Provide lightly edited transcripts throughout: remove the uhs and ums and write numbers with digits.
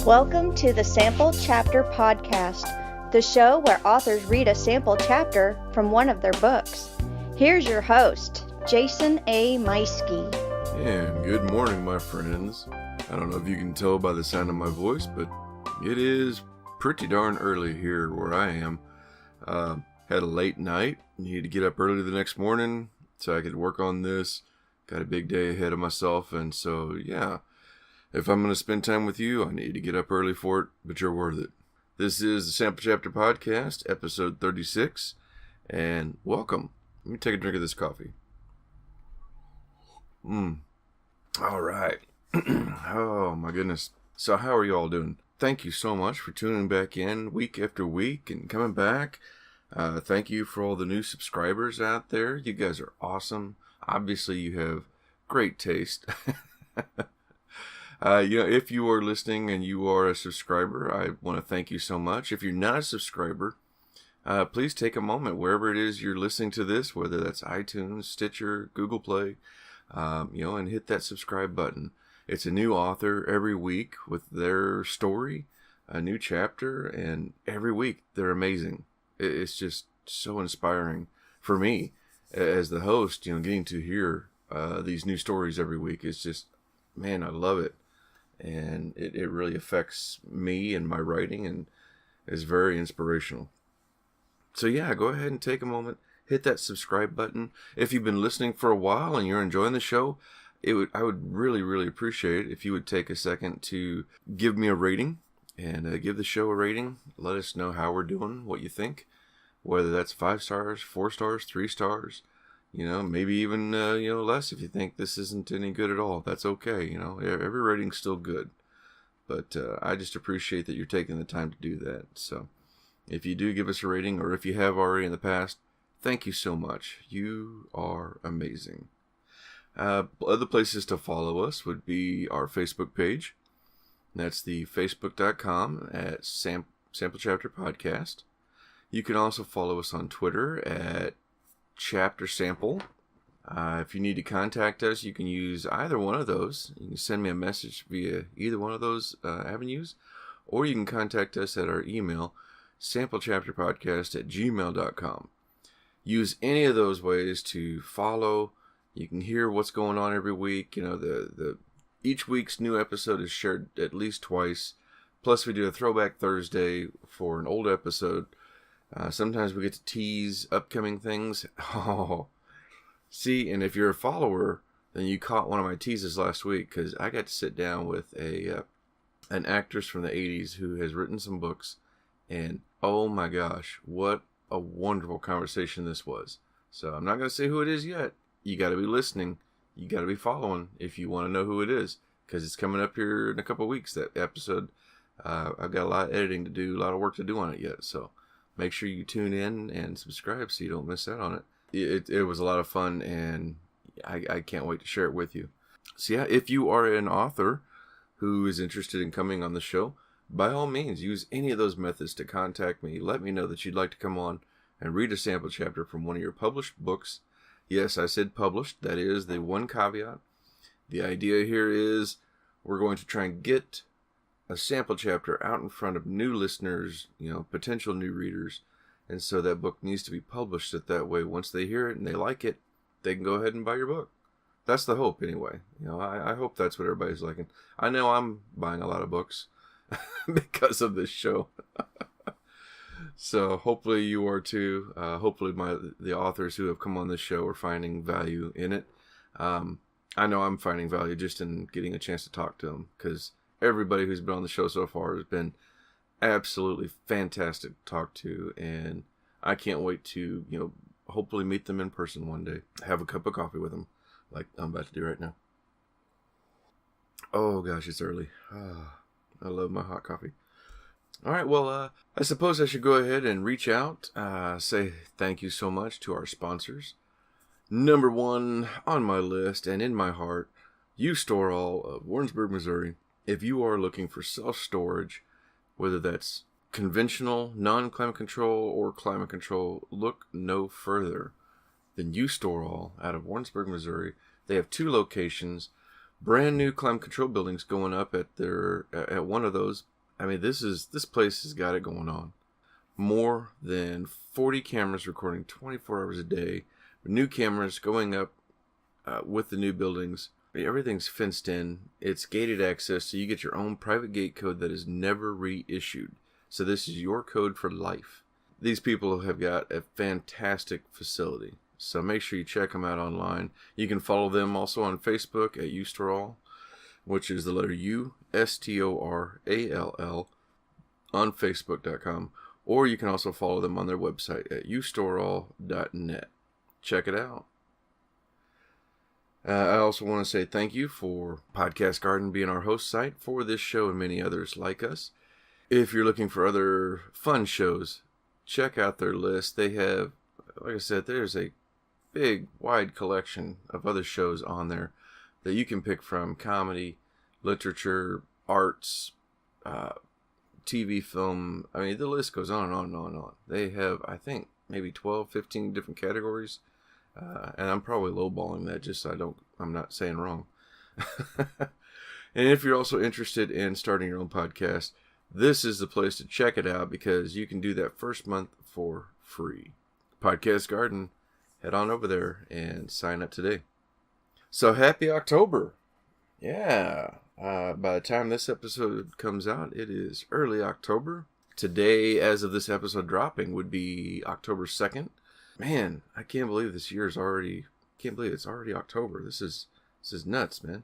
Welcome to the Sample Chapter Podcast, the show where authors read a sample chapter from one of their books. Here's your host, Jason A. Meiske. And good morning, my friends. I don't know if you can tell by the sound of my voice, but it is pretty darn early here where I am. Had a late night, needed to get up early the next morning so I could work on this. Got a big day ahead of myself, and so, yeah. If I'm going to spend time with you, I need to get up early for it, but you're worth it. This is the Sample Chapter Podcast, episode 36, and welcome. Let me take a drink of this coffee. All right. Oh, my goodness. So how are you all doing? Thank you so much for tuning back in week after week and coming back. Thank you for all the new subscribers out there. You guys are awesome. Obviously, you have great taste. If you are listening and you are a subscriber, I want to thank you so much. If you're not a subscriber, please take a moment wherever it is you're listening to this, whether that's iTunes, Stitcher, Google Play, and hit that subscribe button. It's a new author every week with their story, a new chapter, and every week they're amazing. It's just so inspiring for me as the host, getting to hear these new stories every week. It's just, man, I love it. And it really affects me and my writing and is very inspirational. So yeah, go ahead and take a moment, hit that subscribe button. If you've been listening for a while and you're enjoying the show, I would really, really appreciate it if you would take a second to give me a rating and give the show a rating. Let us know how we're doing, what you think, whether that's 5 stars, 4 stars, 3 stars. Maybe even, less if you think this isn't any good at all. That's okay, Every rating's still good. But I just appreciate that you're taking the time to do that. So if you do give us a rating, or if you have already in the past, thank you so much. You are amazing. Other places to follow us would be our Facebook page. That's the facebook.com at Sample Chapter Podcast. You can also follow us on Twitter at Chapter Sample. If you need to contact us, you can use either one of those. You can send me a message via either one of those avenues, or you can contact us at our email, samplechapterpodcast@gmail.com. Use any of those ways to follow. You can hear what's going on every week. Each week's new episode is shared at least twice. Plus, we do a Throwback Thursday for an old episode. Sometimes we get to tease upcoming things. Oh, see, and if you're a follower, then you caught one of my teases last week, because I got to sit down with an actress from the 80s who has written some books, and oh my gosh, what a wonderful conversation this was. So I'm not going to say who it is yet. You got to be listening. You got to be following if you want to know who it is, because it's coming up here in a couple of weeks, that episode. I've got a lot of editing to do, a lot of work to do on it yet, so make sure you tune in and subscribe so you don't miss out on it. It was a lot of fun, and I can't wait to share it with you. So yeah, if you are an author who is interested in coming on the show, by all means, use any of those methods to contact me. Let me know that you'd like to come on and read a sample chapter from one of your published books. Yes, I said published. That is the one caveat. The idea here is we're going to try and get a sample chapter out in front of new listeners, potential new readers. And so that book needs to be published that way. Once they hear it and they like it, they can go ahead and buy your book. That's the hope anyway. I hope that's what everybody's liking. I know I'm buying a lot of books because of this show. So hopefully you are too. Hopefully the authors who have come on this show are finding value in it. I know I'm finding value just in getting a chance to talk to them, because everybody who's been on the show so far has been absolutely fantastic to talk to, and I can't wait to, hopefully meet them in person one day. Have a cup of coffee with them, like I'm about to do right now. Oh gosh, it's early. I love my hot coffee. All right, well, I suppose I should go ahead and reach out, say thank you so much to our sponsors. Number one on my list and in my heart, U-Store All of Warrensburg, Missouri. If you are looking for self-storage, whether that's conventional, non-climate control, or climate control, look no further than U-Store All out of Warrensburg, Missouri. They have 2 locations, brand new climate control buildings going up at one of those I mean, this place has got it going on. More than 40 cameras recording 24 hours a day. New cameras going up with the new buildings. Everything's fenced in. It's gated access, so you get your own private gate code that is never reissued. So this is your code for life. These people have got a fantastic facility. So make sure you check them out online. You can follow them also on Facebook at Ustorall, which is the letter U, STORALL, on Facebook.com. Or you can also follow them on their website at ustorall.net. Check it out. I also want to say thank you for Podcast Garden being our host site for this show and many others like us. If you're looking for other fun shows, check out their list. They have, like I said, there's a big, wide collection of other shows on there that you can pick from: comedy, literature, arts, TV, film. I mean, the list goes on and on and on and on. They have, I think, maybe 12, 15 different categories. And I'm probably lowballing that just so I'm not saying wrong. And if you're also interested in starting your own podcast, this is the place to check it out, because you can do that first month for free. Podcast Garden, head on over there and sign up today. So happy October. Yeah. By the time this episode comes out, it is early October. Today, as of this episode dropping, would be October 2nd. Man, I can't believe it's already October. This is nuts, man.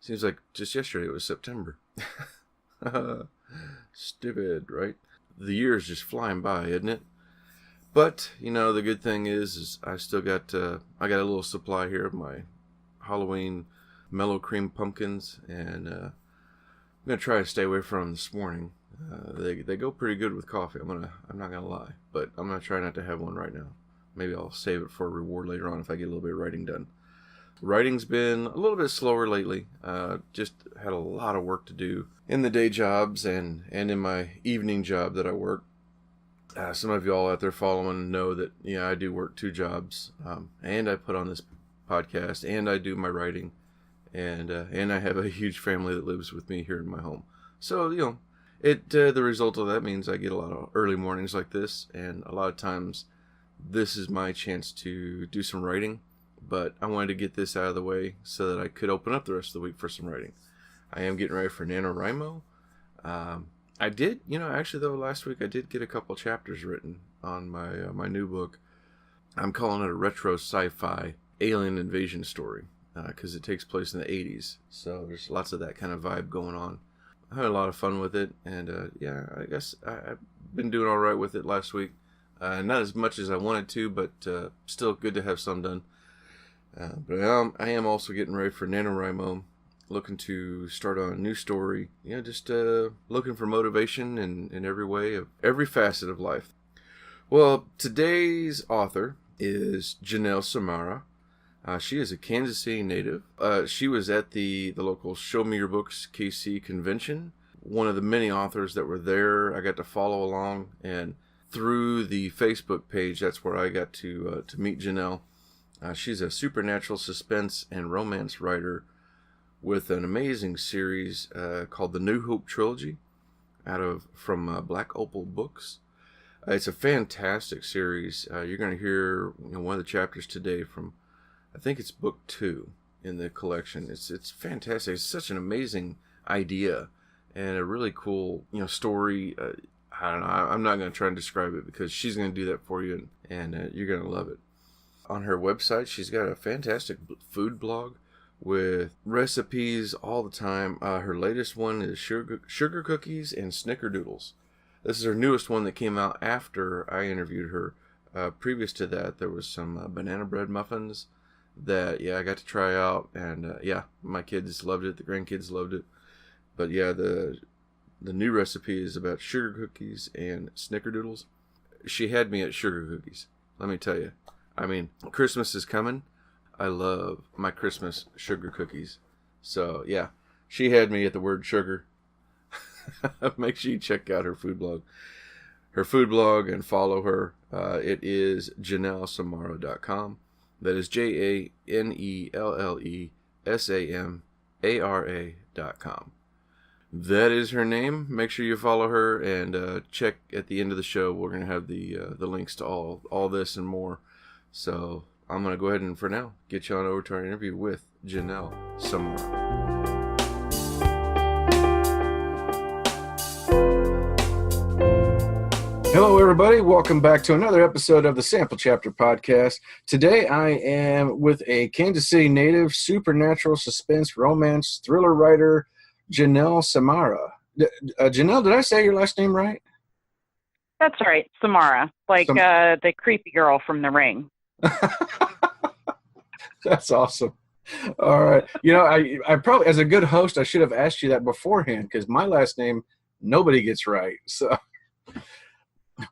Seems like just yesterday it was September. Stupid, right? The year's just flying by, isn't it? But, the good thing is I still got, I got a little supply here of my Halloween mellow cream pumpkins, and I'm going to try to stay away from them this morning. They go pretty good with coffee. I'm not gonna lie, but I'm gonna try not to have one right now. Maybe I'll save it for a reward later on if I get a little bit of writing done. Writing's been a little bit slower lately. Just had a lot of work to do in the day jobs and in my evening job that I work. Some of you all out there following know that I do work 2 jobs, and I put on this podcast, and I do my writing, and I have a huge family that lives with me here in my home. So the result of that means I get a lot of early mornings like this, and a lot of times this is my chance to do some writing, but I wanted to get this out of the way so that I could open up the rest of the week for some writing. I am getting ready for NaNoWriMo. I did, actually though, last week I did get a couple chapters written on my new book. I'm calling it a retro sci-fi alien invasion story, because it takes place in the 80s, so there's lots of that kind of vibe going on. I had a lot of fun with it, and I guess I've been doing all right with it last week. Not as much as I wanted to, but still good to have some done. But I am also getting ready for NaNoWriMo, looking to start on a new story. Just looking for motivation in every way, of every facet of life. Well, today's author is Janelle Samara. She is a Kansas City native. She was at the local Show Me Your Books KC convention. One of the many authors that were there, I got to follow along, and through the Facebook page, that's where I got to meet Janelle. She's a supernatural suspense and romance writer with an amazing series called the New Hope Trilogy, from Black Opal Books. It's a fantastic series. You're going to hear one of the chapters today from, I think it's book 2 in the collection. It's fantastic. It's such an amazing idea and a really cool story. I don't know. I'm not going to try and describe it because she's going to do that for you, and you're going to love it. On her website, she's got a fantastic food blog with recipes all the time. Her latest one is sugar cookies and snickerdoodles. This is her newest one that came out after I interviewed her. Previous to that, there was some banana bread muffins that I got to try out, and my kids loved it. The grandkids loved it. But the new recipe is about sugar cookies and snickerdoodles. She had me at sugar cookies, let me tell you. I mean, Christmas is coming. I love my Christmas sugar cookies. So she had me at the word sugar. Make sure you check out her food blog. And follow her. It is JanelleSamara.com. That is JANELLESAMARA.com. That is her name. Make sure you follow her and check at the end of the show. We're going to have the links to all this and more. So I'm going to go ahead and, for now, get you on over to our interview with Janelle Samara. Hello, everybody. Welcome back to another episode of the Sample Chapter Podcast. Today, I am with a Kansas City native, supernatural suspense, romance, thriller writer, Janelle Samara. Janelle, did I say your last name right? That's right, Samara, like the creepy girl from The Ring. That's awesome. All right. You know, I probably, as a good host, I should have asked you that beforehand because my last name, nobody gets right. So...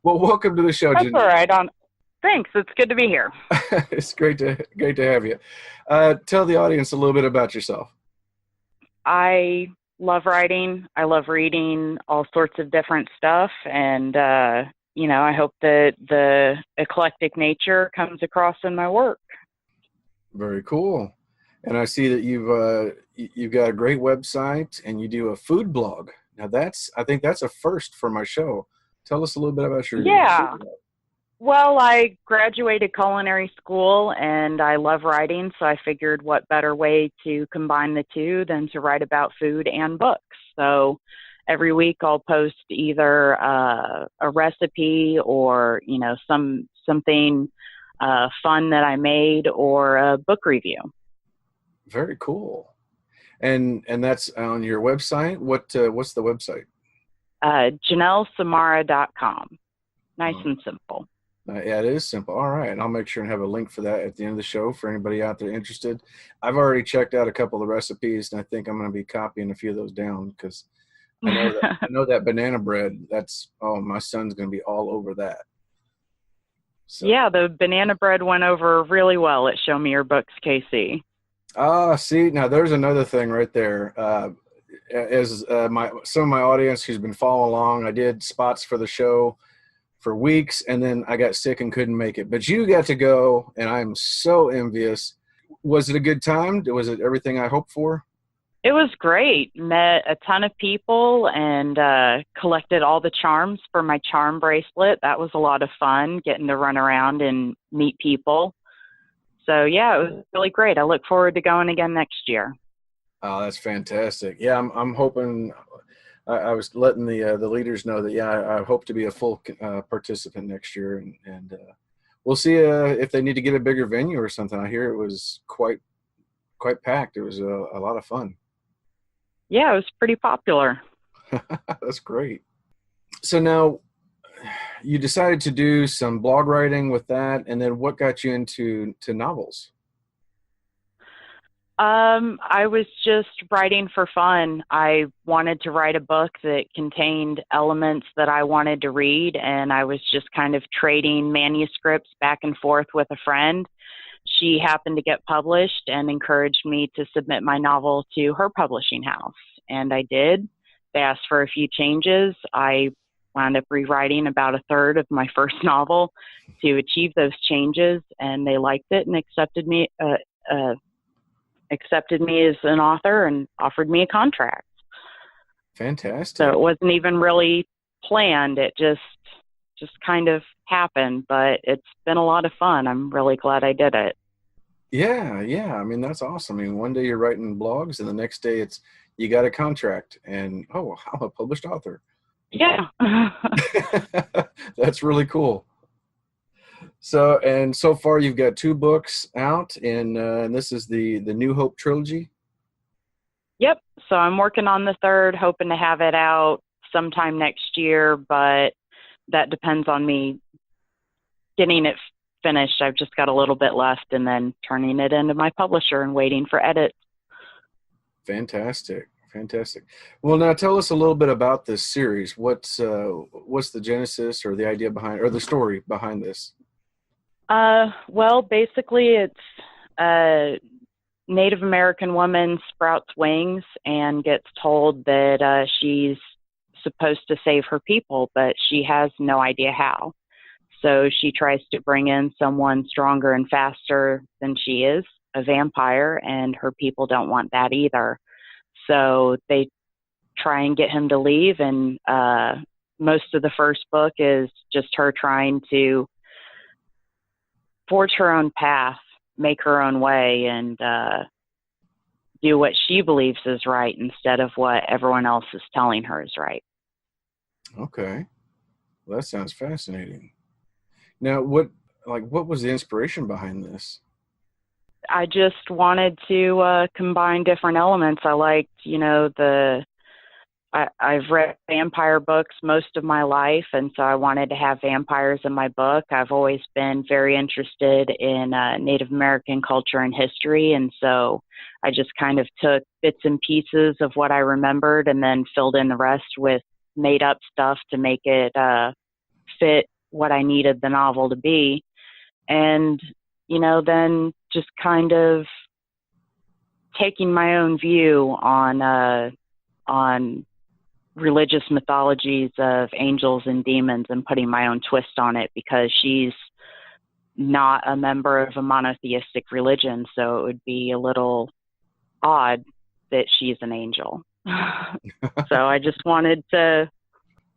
Well, welcome to the show, That's Janelle. all right. Thanks. It's good to be here. It's great to have you. Tell the audience a little bit about yourself. I love writing. I love reading all sorts of different stuff. And, I hope that the eclectic nature comes across in my work. Very cool. And I see that you've got a great website and you do a food blog. Now I think that's a first for my show. Tell us a little bit about your... Yeah. Well, I graduated culinary school and I love writing, so I figured what better way to combine the two than to write about food and books. So every week I'll post either a recipe or, something fun that I made or a book review. Very cool. And that's on your website? What's the website? JanelleSamara.com. Nice and simple. Yeah, it is simple. All right. And I'll make sure and have a link for that at the end of the show for anybody out there interested. I've already checked out a couple of recipes, and I think I'm going to be copying a few of those down because I know that banana bread, my son's going to be all over that. So. Yeah, the banana bread went over really well at Show Me Your Books, KC. See, now there's another thing right there. As some of my audience who's been following along, I did spots for the show for weeks, and then I got sick and couldn't make it. But you got to go, and I'm so envious. Was it a good time? Was it everything I hoped for? It was great. Met a ton of people and collected all the charms for my charm bracelet. That was a lot of fun, getting to run around and meet people. So, yeah, it was really great. I look forward to going again next year. Oh, that's fantastic. Yeah, I'm hoping. I was letting the leaders know that I hope to be a full participant next year, and we'll see if they need to get a bigger venue or something. I hear it was quite packed. It was a lot of fun. Yeah, it was pretty popular. That's great. So now you decided to do some blog writing with that, and then what got you into novels? I was just writing for fun. I wanted to write a book that contained elements that I wanted to read, and I was just kind of trading manuscripts back and forth with a friend. She happened to get published and encouraged me to submit my novel to her publishing house, and I did. They asked for a few changes. I wound up rewriting about a third of my first novel to achieve those changes, and they liked it and accepted me as an author and offered me a contract. Fantastic. So it wasn't even really planned. It just kind of happened, but it's been a lot of fun. I'm really glad I did it. Yeah. I mean, that's awesome. I mean, one day you're writing blogs and the next day you got a contract and, I'm a published author. Yeah. That's really cool. So far you've got 2 books out, and this is the New Hope trilogy. Yep. So I'm working on the 3rd, hoping to have it out sometime next year, but that depends on me getting it finished. I've just got a little bit left and then turning it into my publisher and waiting for edits. Fantastic. Well, now tell us a little bit about this series. What's the genesis or the idea behind, or the story behind this? Well, basically it's a Native American woman sprouts wings and gets told that she's supposed to save her people, but she has no idea how. So she tries to bring in someone stronger and faster than she is, a vampire, and her people don't want that either. So they try and get him to leave. And most of the first book is just her trying to forge her own path, make her own way, and do what she believes is right instead of what everyone else is telling her is right. Okay. Well, that sounds fascinating. Now, what was the inspiration behind this? I just wanted to combine different elements. I liked, I've read vampire books most of my life, and so I wanted to have vampires in my book. I've always been very interested in Native American culture and history, and so I just kind of took bits and pieces of what I remembered and then filled in the rest with made-up stuff to make it fit what I needed the novel to be. And, then just kind of taking my own view on religious mythologies of angels and demons and putting my own twist on it, because she's not a member of a monotheistic religion, so it would be a little odd that she's an angel. So I just wanted to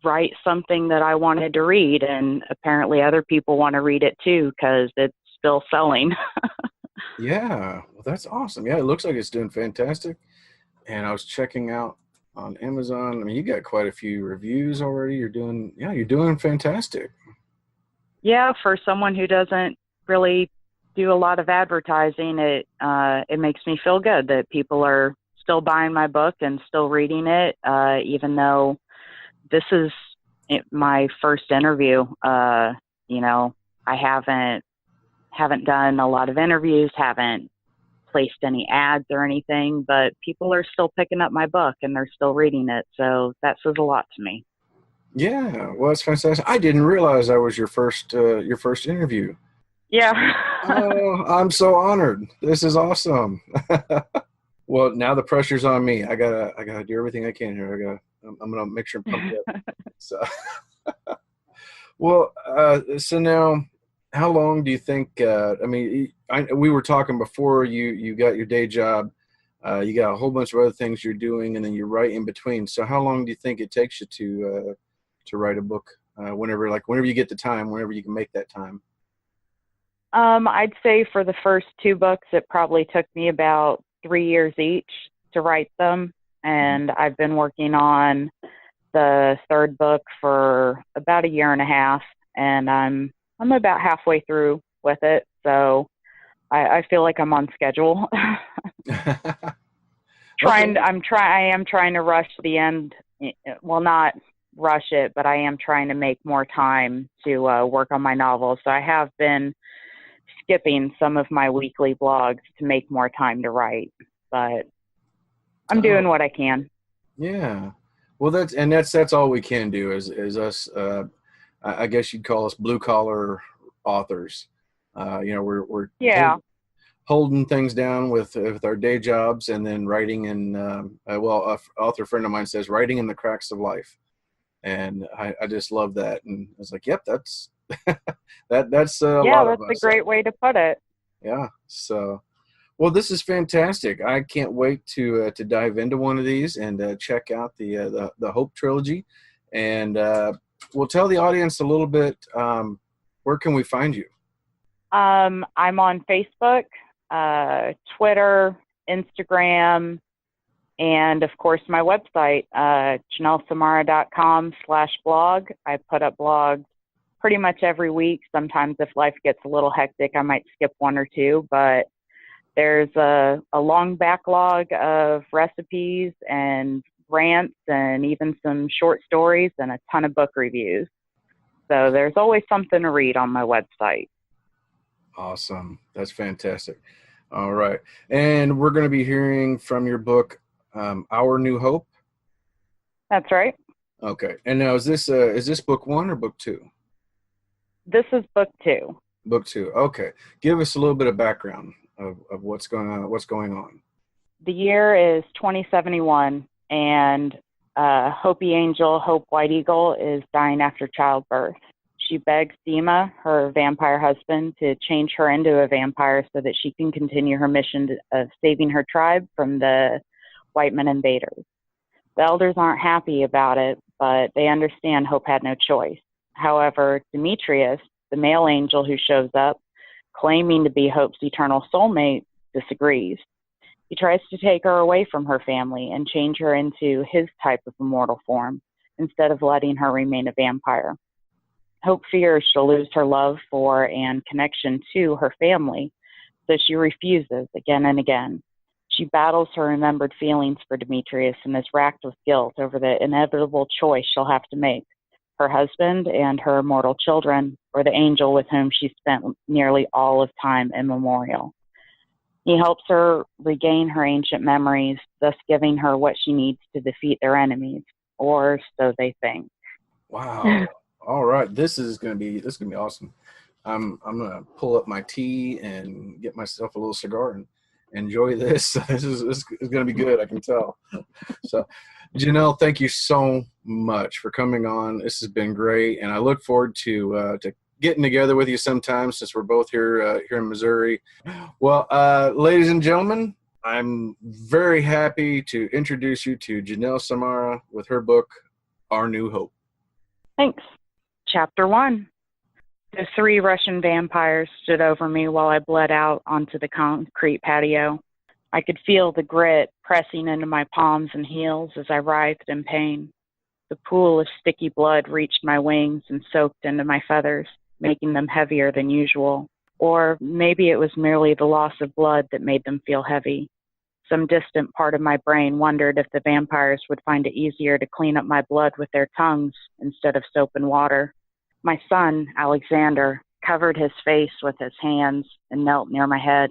write something that I wanted to read, and apparently other people want to read it too, because it's still selling. Yeah, well, that's awesome. Yeah, it looks like it's doing fantastic. And I was checking out on Amazon. I mean, you got quite a few reviews already. You're doing fantastic. Yeah, for someone who doesn't really do a lot of advertising, it makes me feel good that people are still buying my book and still reading it, even though this is my first interview. I haven't done a lot of interviews, haven't placed any ads or anything, but people are still picking up my book and they're still reading it. So that says a lot to me. Yeah, well, it's fantastic. I didn't realize I was your first interview. Yeah. Oh, I'm so honored. This is awesome. Well, now the pressure's on me. I gotta do everything I can here. I'm gonna make sure I'm pumped up. So, well, so now, how long do you think? We were talking before. You got your day job. You got a whole bunch of other things you're doing, and then you write in between. So, how long do you think it takes you to write a book? Whenever you get the time, whenever you can make that time. I'd say for the first two books, it probably took me about 3 years each to write them. And I've been working on the third book for about 1.5 years, and I'm about halfway through with it. So I feel like I'm on schedule. I am trying to rush the end. Well, not rush it, but I am trying to make more time to work on my novel. So I have been skipping some of my weekly blogs to make more time to write, but I'm doing what I can. Yeah. Well, that's all we can do is us. I guess you'd call us blue collar authors. We're holding things down with our day jobs, and then writing in. An author friend of mine says writing in the cracks of life, and I just love that. And I was like, yep, that's that's a lot of us. That's a great way to put it. Yeah. So, well, this is fantastic. I can't wait to dive into one of these and check out the Hope trilogy. And we'll tell the audience a little bit. Where can we find you? I'm on Facebook, Twitter, Instagram, and of course my website, janellesamara.com/blog. I put up blogs pretty much every week. Sometimes if life gets a little hectic, I might skip one or two, but there's a long backlog of recipes and rants and even some short stories and a ton of book reviews. So there's always something to read on my website. Awesome. That's fantastic. All right. And we're going to be hearing from your book, Our New Hope. That's right. Okay. And now is this book 1 or book 2? This is book 2. Book 2. Okay. Give us a little bit of background of what's going on. The year is 2071, and Hopi Angel, Hope White Eagle, is dying after childbirth. She begs Dima, her vampire husband, to change her into a vampire so that she can continue her mission of saving her tribe from the white men invaders. The elders aren't happy about it, but they understand Hope had no choice. However, Demetrius, the male angel who shows up, claiming to be Hope's eternal soulmate, disagrees. He tries to take her away from her family and change her into his type of immortal form, instead of letting her remain a vampire. Hope fears she'll lose her love for and connection to her family, so she refuses again and again. She battles her remembered feelings for Demetrius and is racked with guilt over the inevitable choice she'll have to make: her husband and her immortal children, or the angel with whom she spent nearly all of time immemorial. He helps her regain her ancient memories, thus giving her what she needs to defeat their enemies, or so they think. Wow. All right. This is gonna be awesome. I'm gonna pull up my tea and get myself a little cigar and enjoy this. This is gonna be good, I can tell. So Janelle, thank you so much for coming on. This has been great, and I look forward to getting together with you sometime, since we're both here in Missouri. Well, ladies and gentlemen, I'm very happy to introduce you to Janelle Samara with her book, Our New Hope. Thanks. Chapter 1. The 3 Russian vampires stood over me while I bled out onto the concrete patio. I could feel the grit pressing into my palms and heels as I writhed in pain. The pool of sticky blood reached my wings and soaked into my feathers, making them heavier than usual. Or maybe it was merely the loss of blood that made them feel heavy. Some distant part of my brain wondered if the vampires would find it easier to clean up my blood with their tongues instead of soap and water. My son, Alexander, covered his face with his hands and knelt near my head.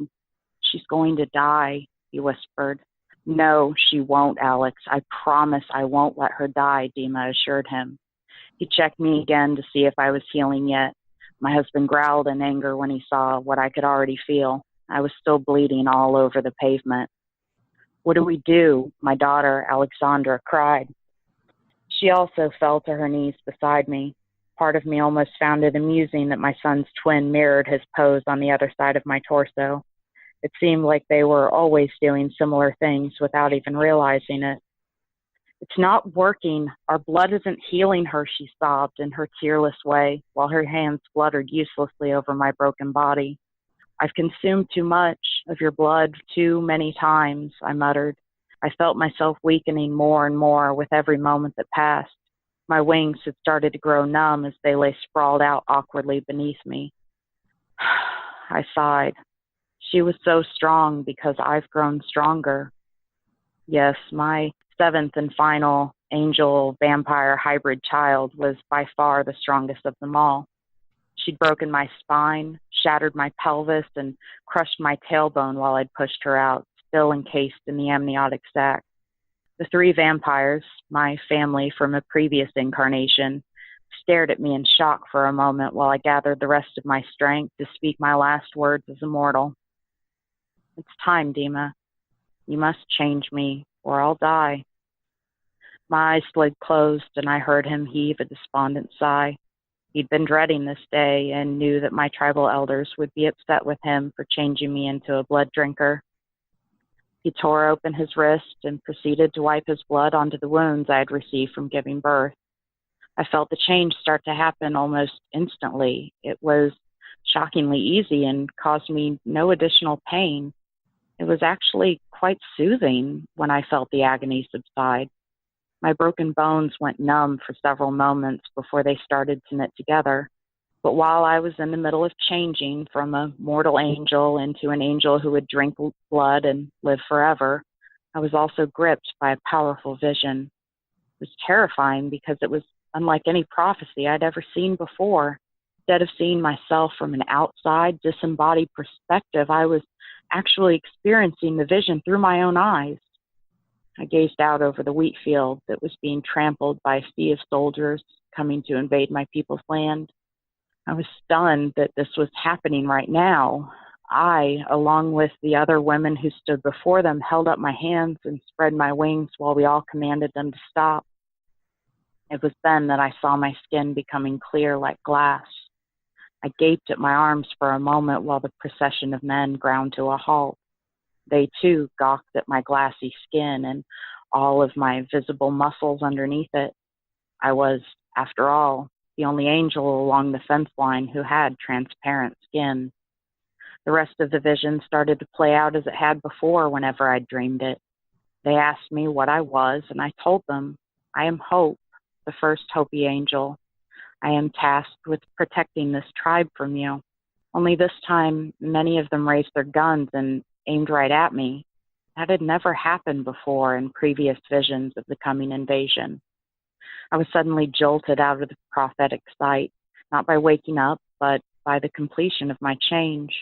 "She's going to die," he whispered. "No, she won't, Alex. I promise I won't let her die," Dima assured him. He checked me again to see if I was healing yet. My husband growled in anger when he saw what I could already feel. I was still bleeding all over the pavement. "What do we do?" my daughter, Alexandra, cried. She also fell to her knees beside me. Part of me almost found it amusing that my son's twin mirrored his pose on the other side of my torso. It seemed like they were always doing similar things without even realizing it. "It's not working. Our blood isn't healing her," she sobbed in her tearless way, while her hands fluttered uselessly over my broken body. "I've consumed too much of your blood too many times," I muttered. I felt myself weakening more and more with every moment that passed. My wings had started to grow numb as they lay sprawled out awkwardly beneath me. I sighed. She was so strong because I've grown stronger. Yes, my 7th and final angel-vampire hybrid child was by far the strongest of them all. She'd broken my spine, shattered my pelvis, and crushed my tailbone while I'd pushed her out, still encased in the amniotic sac. The 3 vampires, my family from a previous incarnation, stared at me in shock for a moment while I gathered the rest of my strength to speak my last words as immortal. "It's time, Dima. You must change me, or I'll die." My eyes slid closed, and I heard him heave a despondent sigh. He'd been dreading this day and knew that my tribal elders would be upset with him for changing me into a blood drinker. He tore open his wrist and proceeded to wipe his blood onto the wounds I had received from giving birth. I felt the change start to happen almost instantly. It was shockingly easy and caused me no additional pain. It was actually quite soothing when I felt the agony subside. My broken bones went numb for several moments before they started to knit together. But while I was in the middle of changing from a mortal angel into an angel who would drink blood and live forever, I was also gripped by a powerful vision. It was terrifying because it was unlike any prophecy I'd ever seen before. Instead of seeing myself from an outside, disembodied perspective, I was actually experiencing the vision through my own eyes. I gazed out over the wheat field that was being trampled by a sea of soldiers coming to invade my people's land. I was stunned that this was happening right now. I, along with the other women who stood before them, held up my hands and spread my wings while we all commanded them to stop. It was then that I saw my skin becoming clear like glass. I gaped at my arms for a moment while the procession of men ground to a halt. They, too, gawked at my glassy skin, and all of my visible muscles underneath it. I was, after all, the only angel along the fence line who had transparent skin. The rest of the vision started to play out as it had before whenever I dreamed it. They asked me what I was, and I told them, I am Hope, the first Hopi angel. I am tasked with protecting this tribe from you. Only this time, many of them raised their guns and aimed right at me. That had never happened before in previous visions of the coming invasion. I was suddenly jolted out of the prophetic sight, not by waking up, but by the completion of my change.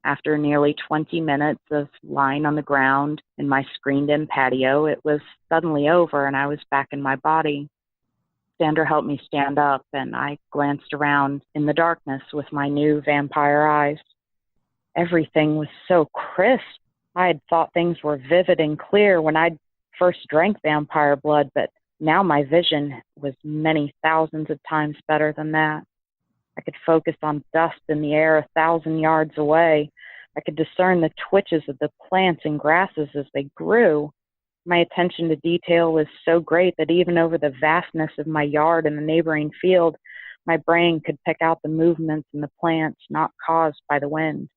After nearly 20 minutes of lying on the ground in my screened-in patio, it was suddenly over and I was back in my body. Sandra helped me stand up, and I glanced around in the darkness with my new vampire eyes. Everything was so crisp. I had thought things were vivid and clear when I first drank vampire blood, but now my vision was many thousands of times better than that. I could focus on dust in the air 1,000 yards away. I could discern the twitches of the plants and grasses as they grew. My attention to detail was so great that even over the vastness of my yard and the neighboring field, my brain could pick out the movements in the plants not caused by the wind.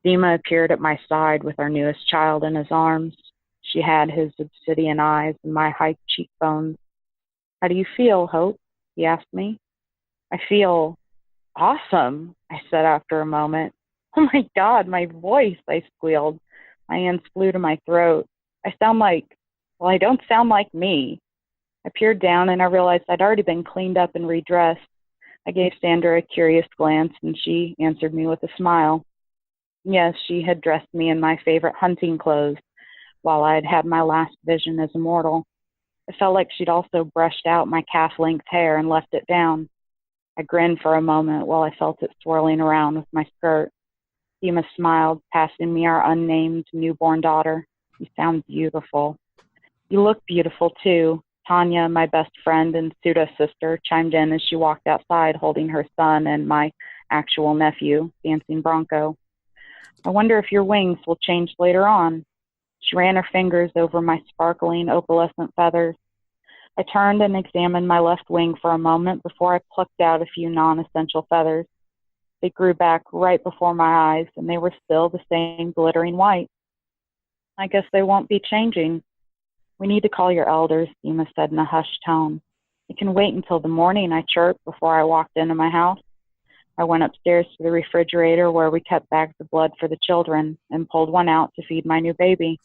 Dima appeared at my side with our newest child in his arms. She had his obsidian eyes and my high cheekbones. How do you feel, Hope? He asked me. I feel awesome, I said after a moment. Oh my God, my voice, I squealed. My hands flew to my throat. I don't sound like me. I peered down and I realized I'd already been cleaned up and redressed. I gave Sandra a curious glance and she answered me with a smile. Yes, she had dressed me in my favorite hunting clothes while I had had my last vision as a mortal. It felt like she'd also brushed out my calf-length hair and left it down. I grinned for a moment while I felt it swirling around with my skirt. Dima smiled, passing me our unnamed newborn daughter. You sound beautiful. You look beautiful, too. Tanya, my best friend and pseudo-sister, chimed in as she walked outside holding her son and my actual nephew, Dancing Bronco. I wonder if your wings will change later on. She ran her fingers over my sparkling opalescent feathers. I turned and examined my left wing for a moment before I plucked out a few non-essential feathers. They grew back right before my eyes, and they were still the same glittering white. I guess they won't be changing. We need to call your elders, Dima said in a hushed tone. It can wait until the morning, I chirped before I walked into my house. I went upstairs to the refrigerator where we kept bags of blood for the children and pulled one out to feed my new baby.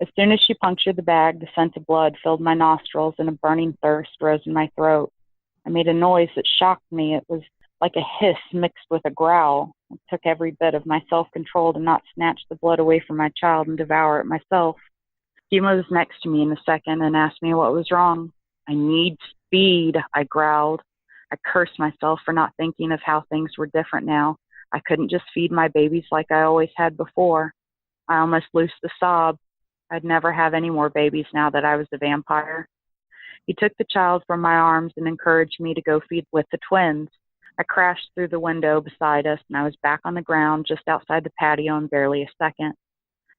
As soon as she punctured the bag, the scent of blood filled my nostrils and a burning thirst rose in my throat. I made a noise that shocked me. It was like a hiss mixed with a growl. It took every bit of my self-control to not snatch the blood away from my child and devour it myself. Dima was next to me in a second and asked me what was wrong. I need speed, I growled. I cursed myself for not thinking of how things were different now. I couldn't just feed my babies like I always had before. I almost loosed a sob. I'd never have any more babies now that I was a vampire. He took the child from my arms and encouraged me to go feed with the twins. I crashed through the window beside us, and I was back on the ground just outside the patio in barely a second.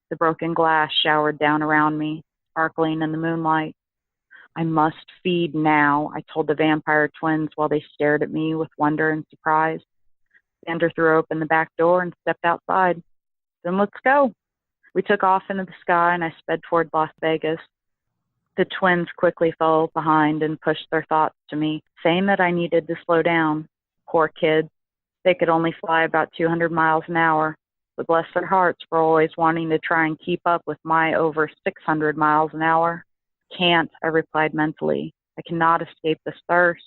The broken glass showered down around me, sparkling in the moonlight. I must feed now, I told the vampire twins while they stared at me with wonder and surprise. Sandra threw open the back door and stepped outside. Then let's go. We took off into the sky, and I sped toward Las Vegas. The twins quickly fell behind and pushed their thoughts to me, saying that I needed to slow down. Poor kids. They could only fly about 200 miles an hour, but bless their hearts for always wanting to try and keep up with my over 600 miles an hour. Can't, I replied mentally. I cannot escape this thirst.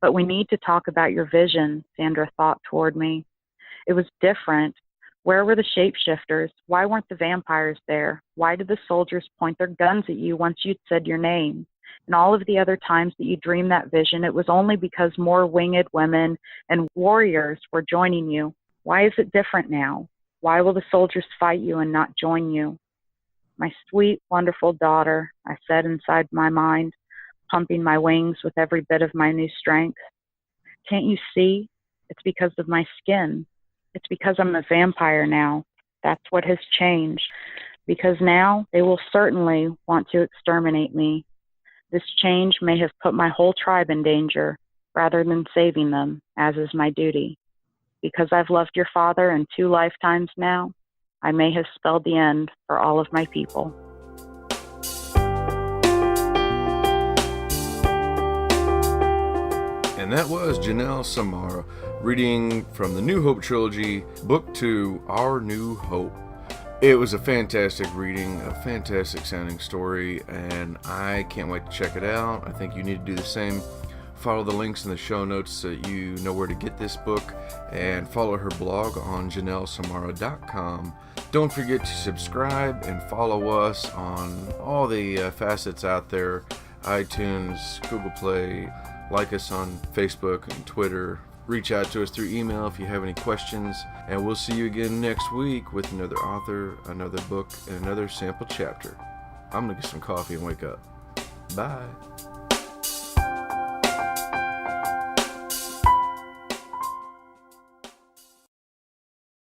But we need to talk about your vision, Sandra thought toward me. It was different. Where were the shapeshifters? Why weren't the vampires there? Why did the soldiers point their guns at you once you'd said your name? And all of the other times that you dreamed that vision, it was only because more winged women and warriors were joining you. Why is it different now? Why will the soldiers fight you and not join you? My sweet, wonderful daughter, I said inside my mind, pumping my wings with every bit of my new strength. Can't you see? It's because of my skin. It's because I'm a vampire now. That's what has changed. because now they will certainly want to exterminate me. This change may have put my whole tribe in danger rather than saving them, as is my duty. Because I've loved your father in 2 lifetimes now, I may have spelled the end for all of my people. And that was Janelle Samara reading from the New Hope trilogy, Book 2, Our New Hope. It was a fantastic reading, a fantastic sounding story, and I can't wait to check it out. I think you need to do the same. Follow the links in the show notes so that you know where to get this book, and follow her blog on janellesamara.com. Don't forget to subscribe and follow us on all the facets out there, iTunes, Google Play. Like us on Facebook and Twitter. Reach out to us through email if you have any questions. And we'll see you again next week with another author, another book, and another sample chapter. I'm going to get some coffee and wake up. Bye.